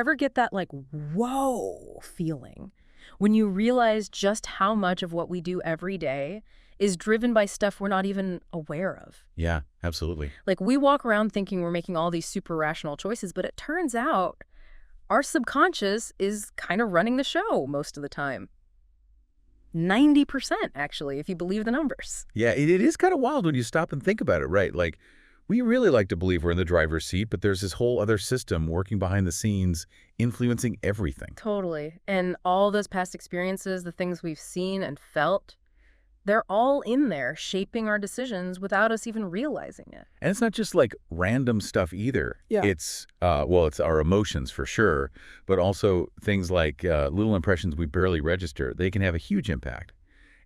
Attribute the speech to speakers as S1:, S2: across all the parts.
S1: Ever get that like, whoa feeling when you realize just how much of what we do every day is driven by stuff we're not even aware of?
S2: Yeah, absolutely.
S1: Like we walk around thinking we're making all these super rational choices, but it turns out our subconscious is kind of running the show most of the time. 90%, actually, if you believe the numbers.
S2: Yeah, it is kind of wild when you stop and think about it, right? Like, we really like to believe we're in the driver's seat, but there's this whole other system working behind the scenes, influencing everything.
S1: Totally. And all those past experiences, the things we've seen and felt, they're all in there shaping our decisions without us even realizing it.
S2: And it's not just like random stuff either.
S1: Yeah.
S2: It's, well, it's our emotions for sure, but also things like little impressions we barely register. They can have a huge impact.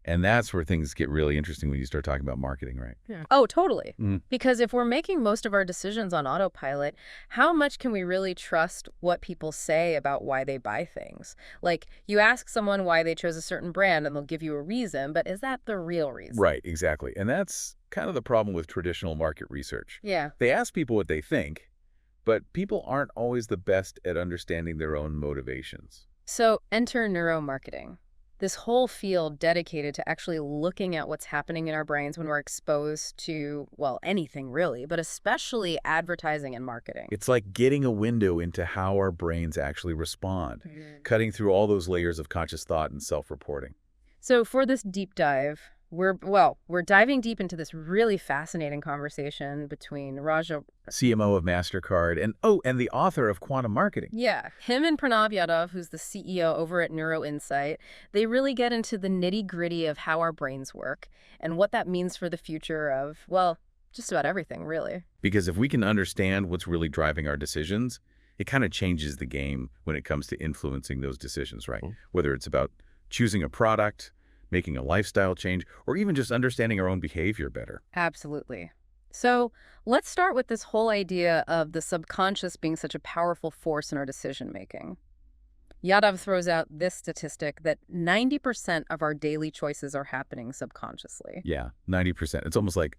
S2: And that's where things get really interesting when you start talking about marketing, right?
S1: Yeah. Oh, totally.
S2: Mm.
S1: Because if we're making most of our decisions on autopilot, how much can we really trust what people say about why they buy things? Like, you ask someone why they chose a certain brand and they'll give you a reason, but is that the real reason?
S2: Right, exactly. And that's kind of the problem with traditional market research.
S1: Yeah.
S2: They ask people what they think, but people aren't always the best at understanding their own motivations.
S1: So enter neuromarketing. This whole field dedicated to actually looking at what's happening in our brains when we're exposed to, well, anything really, but especially advertising and marketing.
S2: It's like getting a window into how our brains actually respond, cutting through all those layers of conscious thought and self-reporting.
S1: So for this deep dive, we're diving deep into this really fascinating conversation between Raja.
S2: CMO of MasterCard and the author of Quantum Marketing.
S1: Yeah, him and Pranav Yadav, who's the CEO over at Neuroinsight, they really get into the nitty-gritty of how our brains work and what that means for the future of, well, just about everything, really.
S2: Because if we can understand what's really driving our decisions, it kind of changes the game when it comes to influencing those decisions, right? Whether it's about choosing a product, making a lifestyle change, or even just understanding our own behavior better.
S1: Absolutely. So let's start with this whole idea of the subconscious being such a powerful force in our decision-making. Yadav throws out this statistic that 90% of our daily choices are happening subconsciously.
S2: Yeah, 90%. It's almost like,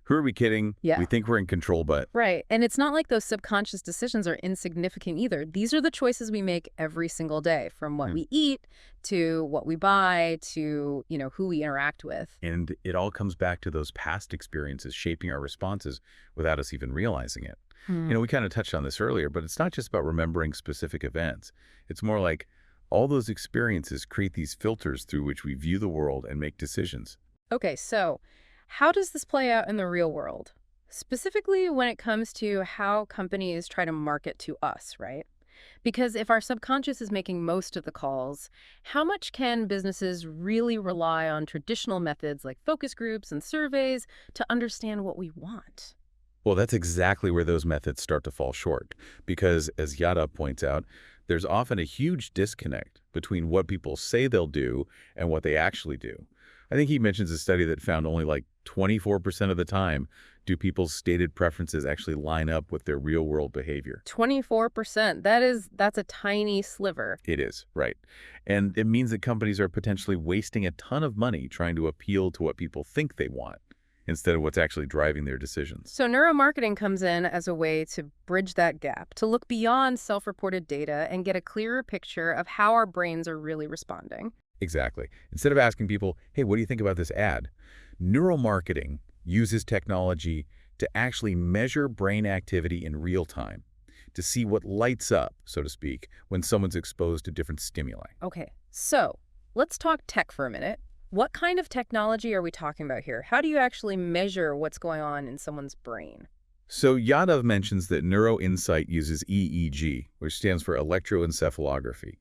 S2: who are we kidding?
S1: Yeah.
S2: We think we're in control, but...
S1: Right. And it's not like those subconscious decisions are insignificant either. These are the choices we make every single day, from what we eat to what we buy to, who we interact with.
S2: And it all comes back to those past experiences shaping our responses without us even realizing it. We kind of touched on this earlier, but it's not just about remembering specific events. It's more like all those experiences create these filters through which we view the world and make decisions.
S1: Okay, so how does this play out in the real world? Specifically when it comes to how companies try to market to us, right? Because if our subconscious is making most of the calls, how much can businesses really rely on traditional methods like focus groups and surveys to understand what we want?
S2: Well, that's exactly where those methods start to fall short. Because, as Yadav points out, there's often a huge disconnect between what people say they'll do and what they actually do. I think he mentions a study that found only like 24% of the time do people's stated preferences actually line up with their real-world behavior.
S1: 24%. That's a tiny sliver.
S2: It is, right. And it means that companies are potentially wasting a ton of money trying to appeal to what people think they want instead of what's actually driving their decisions.
S1: So neuromarketing comes in as a way to bridge that gap, to look beyond self-reported data and get a clearer picture of how our brains are really responding.
S2: Exactly. Instead of asking people, hey, what do you think about this ad? Neuromarketing uses technology to actually measure brain activity in real time, to see what lights up, so to speak, when someone's exposed to different stimuli.
S1: Okay, so let's talk tech for a minute. What kind of technology are we talking about here? How do you actually measure what's going on in someone's brain?
S2: So Yadav mentions that Neuroinsight uses EEG, which stands for electroencephalography.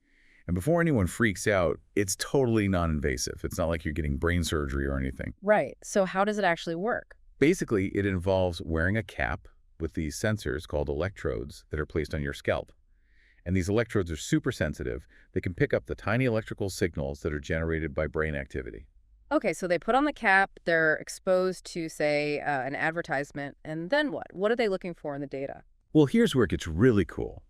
S2: And before anyone freaks out, it's totally non-invasive. It's not like you're getting brain surgery or anything.
S1: Right. So how does it actually work?
S2: Basically, it involves wearing a cap with these sensors called electrodes that are placed on your scalp. And these electrodes are super sensitive. They can pick up the tiny electrical signals that are generated by brain activity.
S1: Okay, so they put on the cap, they're exposed to, say, an advertisement, and then what? What are they looking for in the data?
S2: Well, here's where it gets really cool.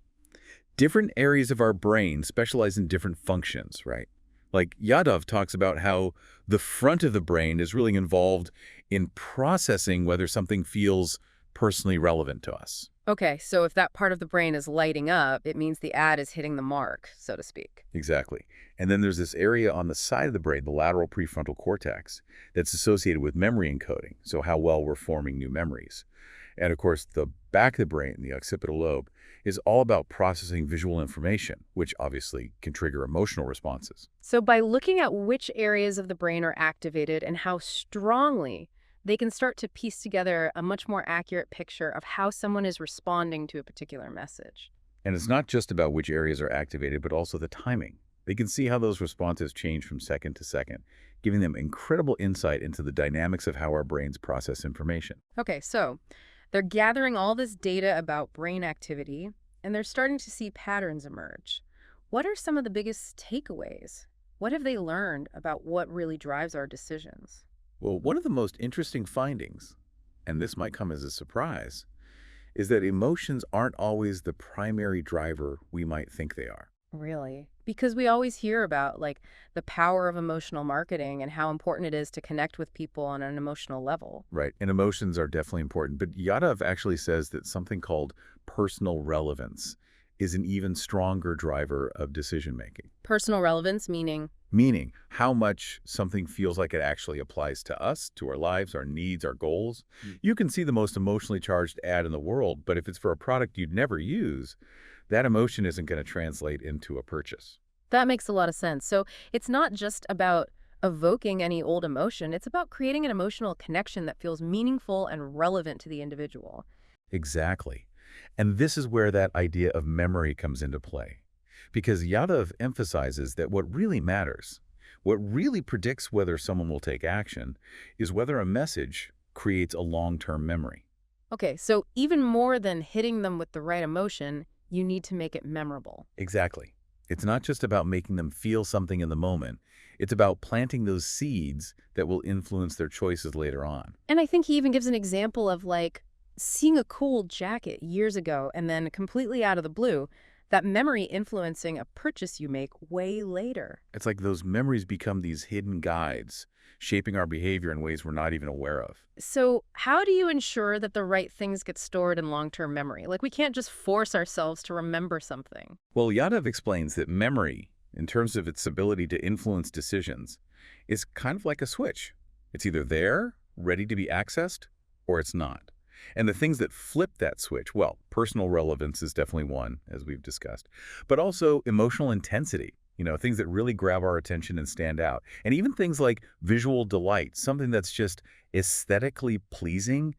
S2: Different areas of our brain specialize in different functions, right? Like Yadav talks about how the front of the brain is really involved in processing whether something feels personally relevant to us.
S1: Okay, so if that part of the brain is lighting up, it means the ad is hitting the mark, so to speak.
S2: Exactly. And then there's this area on the side of the brain, the lateral prefrontal cortex, that's associated with memory encoding, so how well we're forming new memories. And of course, the back of the brain, the occipital lobe, is all about processing visual information, which obviously can trigger emotional responses.
S1: So by looking at which areas of the brain are activated and how strongly, they can start to piece together a much more accurate picture of how someone is responding to a particular message.
S2: And it's not just about which areas are activated, but also the timing. They can see how those responses change from second to second, giving them incredible insight into the dynamics of how our brains process information.
S1: Okay, so they're gathering all this data about brain activity, and they're starting to see patterns emerge. What are some of the biggest takeaways? What have they learned about what really drives our decisions?
S2: Well, one of the most interesting findings, and this might come as a surprise, is that emotions aren't always the primary driver we might think they are.
S1: Really? Because we always hear about the power of emotional marketing and how important it is to connect with people on an emotional level.
S2: Right. And emotions are definitely important. But Yadav actually says that something called personal relevance is an even stronger driver of decision making.
S1: Personal relevance meaning,
S2: Meaning how much something feels like it actually applies to us, to our lives, our needs, our goals. You can see the most emotionally charged ad in the world, but if it's for a product you'd never use, that emotion isn't going to translate into a purchase.
S1: that makes a lot of sense. So it's not just about evoking any old emotion, it's about creating an emotional connection that feels meaningful and relevant to the individual.
S2: Exactly. And this is where that idea of memory comes into play. Because Yadav emphasizes that what really matters, what really predicts whether someone will take action, is whether a message creates a long-term memory.
S1: Okay, so even more than hitting them with the right emotion, you need to make it memorable.
S2: Exactly. It's not just about making them feel something in the moment. It's about planting those seeds that will influence their choices later on.
S1: And I think he even gives an example of seeing a cool jacket years ago and then completely out of the blue, that memory influencing a purchase you make way later.
S2: It's like those memories become these hidden guides, shaping our behavior in ways we're not even aware of.
S1: So how do you ensure that the right things get stored in long-term memory? We can't just force ourselves to remember something.
S2: Well, Yadav explains that memory, in terms of its ability to influence decisions, is kind of like a switch. It's either there, ready to be accessed, or it's not. And the things that flip that switch, well, personal relevance is definitely one, as we've discussed, but also emotional intensity, things that really grab our attention and stand out. And even things like visual delight, something that's just aesthetically pleasing,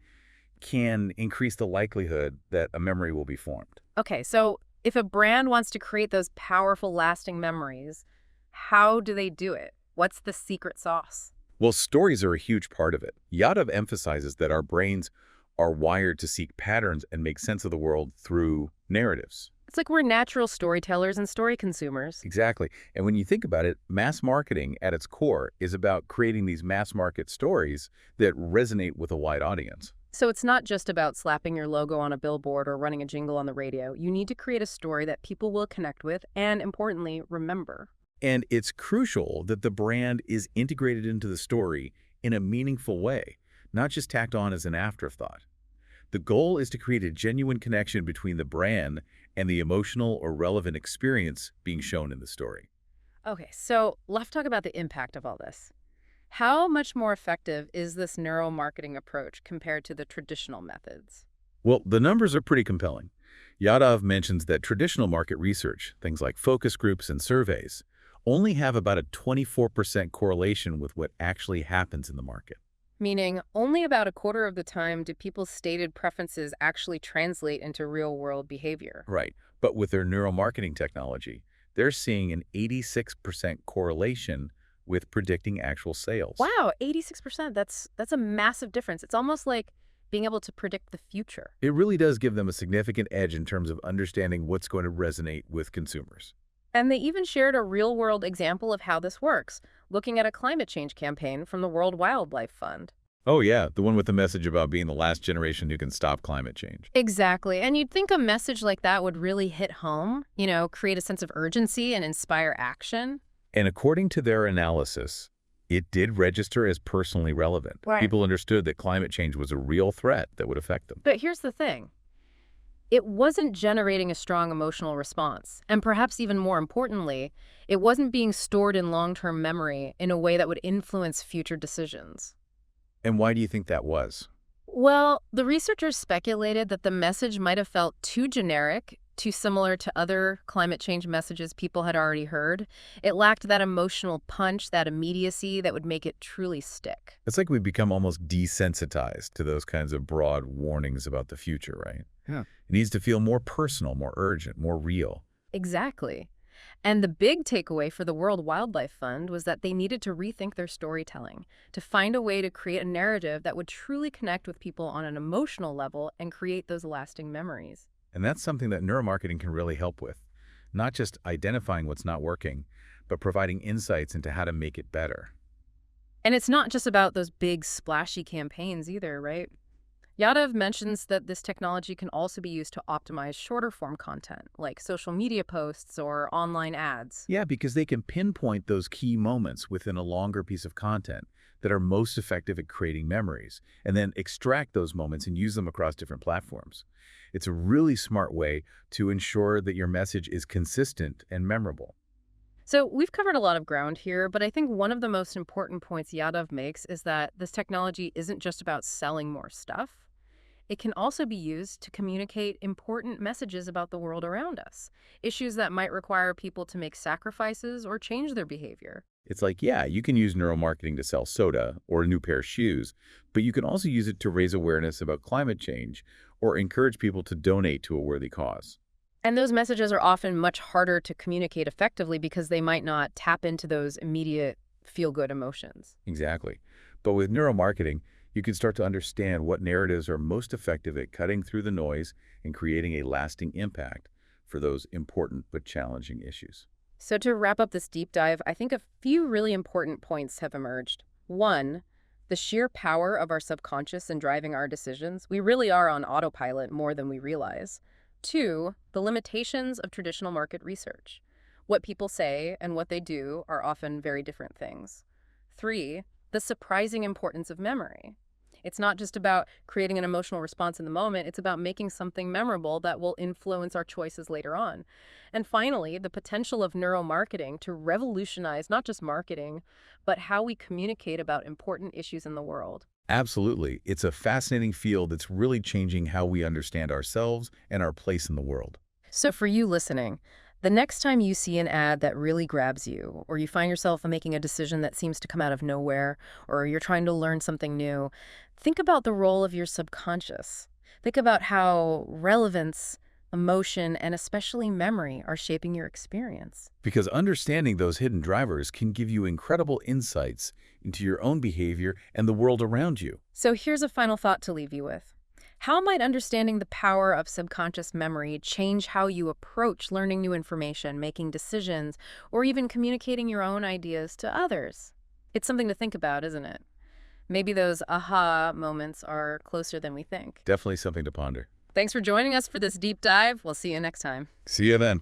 S2: can increase the likelihood that a memory will be formed.
S1: Okay, so if a brand wants to create those powerful, lasting memories, how do they do it? What's the secret sauce?
S2: Well, stories are a huge part of it. Yadav emphasizes that our brains are wired to seek patterns and make sense of the world through narratives.
S1: It's like we're natural storytellers and story consumers.
S2: Exactly. And when you think about it, mass marketing at its core is about creating these mass market stories that resonate with a wide audience.
S1: So it's not just about slapping your logo on a billboard or running a jingle on the radio. You need to create a story that people will connect with and, importantly, remember.
S2: And it's crucial that the brand is integrated into the story in a meaningful way, not just tacked on as an afterthought. The goal is to create a genuine connection between the brand and the emotional or relevant experience being shown in the story.
S1: Okay, so let's talk about the impact of all this. How much more effective is this neuromarketing approach compared to the traditional methods?
S2: Well, the numbers are pretty compelling. Yadav mentions that traditional market research, things like focus groups and surveys, only have about a 24% correlation with what actually happens in the market.
S1: Meaning, only about a quarter of the time do people's stated preferences actually translate into real-world behavior.
S2: Right. But with their neuromarketing technology, they're seeing an 86% correlation with predicting actual sales.
S1: Wow, 86%. That's a massive difference. It's almost like being able to predict the future.
S2: It really does give them a significant edge in terms of understanding what's going to resonate with consumers.
S1: And they even shared a real-world example of how this works, looking at a climate change campaign from the World Wildlife Fund.
S2: Oh, yeah, the one with the message about being the last generation who can stop climate change.
S1: Exactly. And you'd think a message like that would really hit home, create a sense of urgency and inspire action.
S2: And according to their analysis, it did register as personally relevant.
S1: Right.
S2: People understood that climate change was a real threat that would affect them.
S1: But here's the thing. It wasn't generating a strong emotional response. And perhaps even more importantly, it wasn't being stored in long-term memory in a way that would influence future decisions.
S2: And why do you think that was?
S1: Well, the researchers speculated that the message might have felt too generic, too similar to other climate change messages people had already heard. It lacked that emotional punch, that immediacy that would make it truly stick.
S2: It's like we become almost desensitized to those kinds of broad warnings about the future, right? Yeah. It needs to feel more personal, more urgent, more real.
S1: Exactly. And the big takeaway for the World Wildlife Fund was that they needed to rethink their storytelling, to find a way to create a narrative that would truly connect with people on an emotional level and create those lasting memories.
S2: And that's something that neuromarketing can really help with. Not just identifying what's not working, but providing insights into how to make it better.
S1: And it's not just about those big, splashy campaigns either, right? Yadav mentions that this technology can also be used to optimize shorter form content, like social media posts or online ads.
S2: Yeah, because they can pinpoint those key moments within a longer piece of content that are most effective at creating memories, and then extract those moments and use them across different platforms. It's a really smart way to ensure that your message is consistent and memorable.
S1: So we've covered a lot of ground here, but I think one of the most important points Yadav makes is that this technology isn't just about selling more stuff. It can also be used to communicate important messages about the world around us, issues that might require people to make sacrifices or change their behavior.
S2: It's like, yeah, you can use neuromarketing to sell soda or a new pair of shoes, but you can also use it to raise awareness about climate change or encourage people to donate to a worthy cause.
S1: And those messages are often much harder to communicate effectively because they might not tap into those immediate feel-good emotions.
S2: Exactly. But with neuromarketing, you can start to understand what narratives are most effective at cutting through the noise and creating a lasting impact for those important but challenging issues.
S1: So to wrap up this deep dive, I think a few really important points have emerged. One, the sheer power of our subconscious in driving our decisions. We really are on autopilot more than we realize. Two, the limitations of traditional market research. What people say and what they do are often very different things. Three, the surprising importance of memory. It's not just about creating an emotional response in the moment, it's about making something memorable that will influence our choices later on. And finally, the potential of neuromarketing to revolutionize not just marketing, but how we communicate about important issues in the world.
S2: Absolutely. It's a fascinating field that's really changing how we understand ourselves and our place in the world.
S1: So for you listening, the next time you see an ad that really grabs you, or you find yourself making a decision that seems to come out of nowhere, or you're trying to learn something new, think about the role of your subconscious. Think about how relevance, emotion, and especially memory are shaping your experience.
S2: Because understanding those hidden drivers can give you incredible insights into your own behavior and the world around you.
S1: So here's a final thought to leave you with. How might understanding the power of subconscious memory change how you approach learning new information, making decisions, or even communicating your own ideas to others? It's something to think about, isn't it? Maybe those aha moments are closer than we think.
S2: Definitely something to ponder.
S1: Thanks for joining us for this deep dive. We'll see you next time.
S2: See you then.